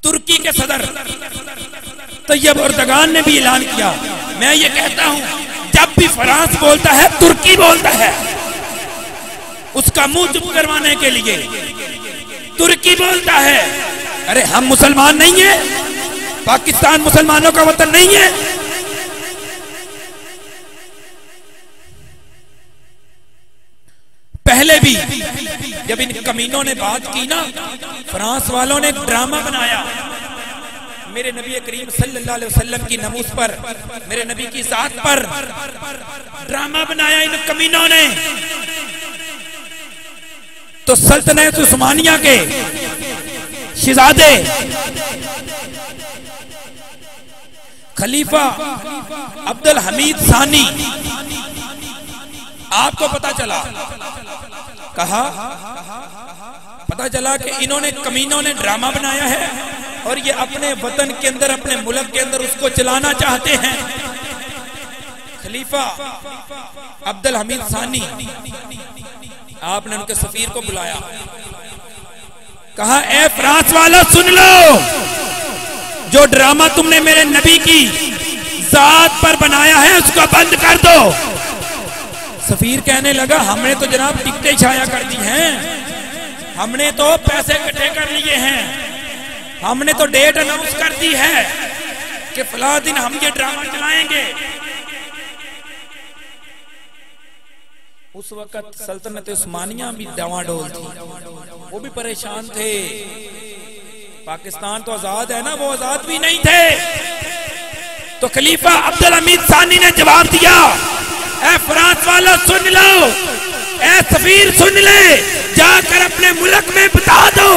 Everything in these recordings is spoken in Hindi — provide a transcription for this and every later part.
तुर्की के सदर तैयब एर्दोगान ने भी ऐलान किया। मैं ये कहता हूं, जब भी फ्रांस बोलता है तुर्की बोलता है, उसका मुंह चुप करवाने के लिए तुर्की बोलता है। अरे हम मुसलमान नहीं है? पाकिस्तान मुसलमानों का वतन नहीं है? पहले भी जब इन कमीनों ने बात की ना, फ्रांस वालों ने एक ड्रामा बनाया मेरे नबी करीम सल्लल्लाहु अलैहि वसल्लम की नमूस पर, मेरे नबी की जात पर ड्रामा बनाया इन कमीनों ने। तो सल्तनत उस्मानिया के शहजादे खलीफा अब्दुल हमीद सानी, आपको पता चला, कहा पता चला कि इन्होंने कमीनों ने ड्रामा बनाया है और ये अपने वतन के अंदर, अपने मुल्क के अंदर उसको चलाना चाहते हैं। खलीफा अब्दुल हमीद सानी, आपने उनके सफीर को बुलाया, कहा ए फ्रांस वाला सुन लो, जो ड्रामा तुमने मेरे नबी की जात पर बनाया है उसको बंद कर दो। सफीर कहने लगा, हमने तो जनाब टिकटें छाया कर दी हैं, हमने तो पैसे इकट्ठे कर लिए हैं, हमने तो डेट अनाउंस कर दी है कि फला दिन हम ये ड्रामा चलाएंगे। उस वक्त सल्तनत उस्मानिया भी डावाडोल थी, वो भी परेशान थे। पाकिस्तान तो आजाद है ना, वो आजाद भी नहीं थे। तो खलीफा अब्दुल हमीद सानी ने जवाब दिया, ए फ्रांस वाला सुन लो, ए सफीर सुन ले, जाकर अपने मुल्क में बता दो,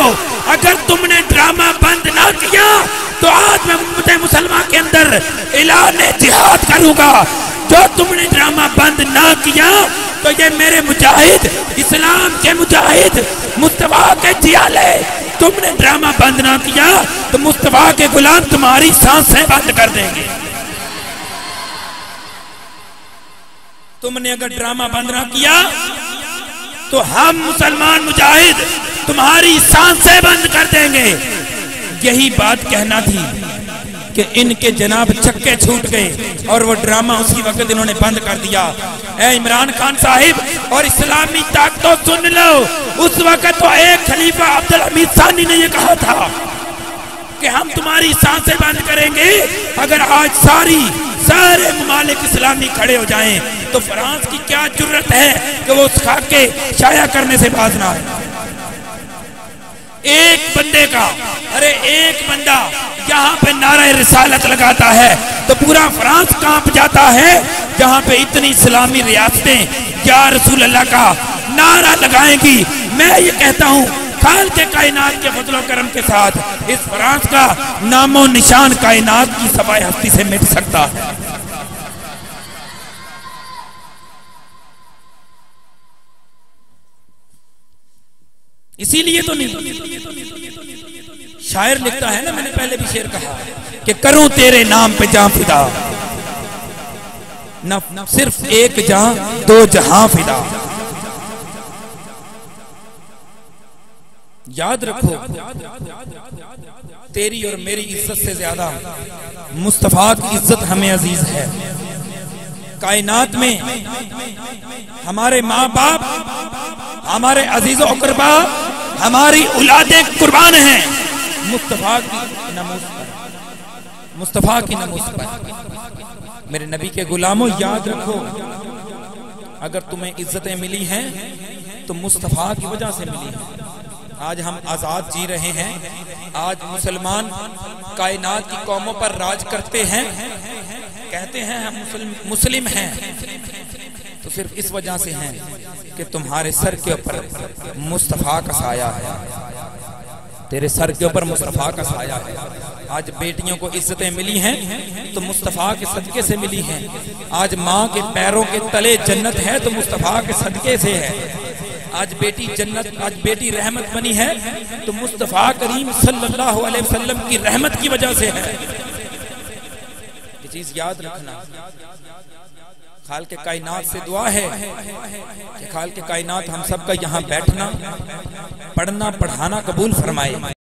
अगर तुमने ड्रामा बंद ना किया तो आज मैं मुसलमान के अंदर ऐलान जिहाद करूंगा। जो तुमने ड्रामा बंद ना किया तो ये मेरे मुजाहिद, इस्लाम के मुजाहिद मुस्तफा के जियाले, तुमने ड्रामा बंद ना किया तो मुस्तफा के गुलाम तुम्हारी सांसें बंद कर देंगे। तुमने अगर ड्रामा बंद ना किया तो हम मुसलमान मुजाहिद तुम्हारी सांसें बंद कर देंगे। यही बात कहना थी कि इनके जनाब चक्के छूट गए और वो ड्रामा उसी वक्त इन्होंने बंद कर दिया। ए इमरान खान साहिब और इस्लामी ताकतों सुन लो, उस वक्त तो एक खलीफा अब्दुल हमीद सानी ने यह कहा था कि हम तुम्हारी सांसें बंद करेंगे। अगर आज सारे ममालिक इस्लामी खड़े हो जाएं तो फ्रांस की क्या जुर्रत है कि वो उस खाके शाया करने से बाज ना आए। एक बंदे का, अरे एक बंदा यहाँ पे नारा रिसालत लगाता है तो पूरा फ्रांस कांप जाता है। जहाँ पे इतनी इस्लामी रियासतें या रसूल अल्लाह का नारा लगाएंगी, मैं ये कहता हूँ खाल के कायनात के फजलो करम के साथ इस फ्रांस का नामो निशान कायनात की सफाई हस्ती से मिट सकता है। इसीलिए तो नहीं, शायर लिखता है ना, मैंने पहले भी शेर कहा कि करूं तेरे नाम पे जान फिदा, न सिर्फ एक जान दो जहां फिदा। याद रखो, तेरी और मेरी इज्जत से ज्यादा मुस्तफा की इज्जत हमें अजीज है। कायनात में हमारे माँ बाप, हमारे अजीज़ अक़रबा, हमारी औलादें कुर्बान हैं मुस्तफा की नमूस पर, मुस्तफा की नमूस पर। मेरे नबी के गुलामों, याद रखो, अगर तुम्हें इज्जतें मिली हैं तो मुस्तफा की वजह से मिली हैं। आज हम आजाद जी रहे हैं, आज मुसलमान कायनात की कौमों पर राज करते हैं, कहते हैं हम मुस्लिम हैं, तो सिर्फ इस वजह से हैं कि तुम्हारे सर के ऊपर मुस्तफा का साया है, तेरे सर के ऊपर मुस्तफा का साया है। आज बेटियों को इज्जतें मिली हैं तो मुस्तफा के सदके से मिली हैं। आज माँ के पैरों के तले जन्नत है तो मुस्तफा के सदके से है। आज बेटी जन्नत, आज बेटी रहमत बनी है तो मुस्तफा करीम सल्लल्लाहु अलैहि वसल्लम की रहमत की वजह से है। ये चीज याद रखना। खाल के कायनात से दुआ है कि खाल के कायनात हम सबका यहाँ बैठना, पढ़ना, पढ़ाना कबूल फरमाए।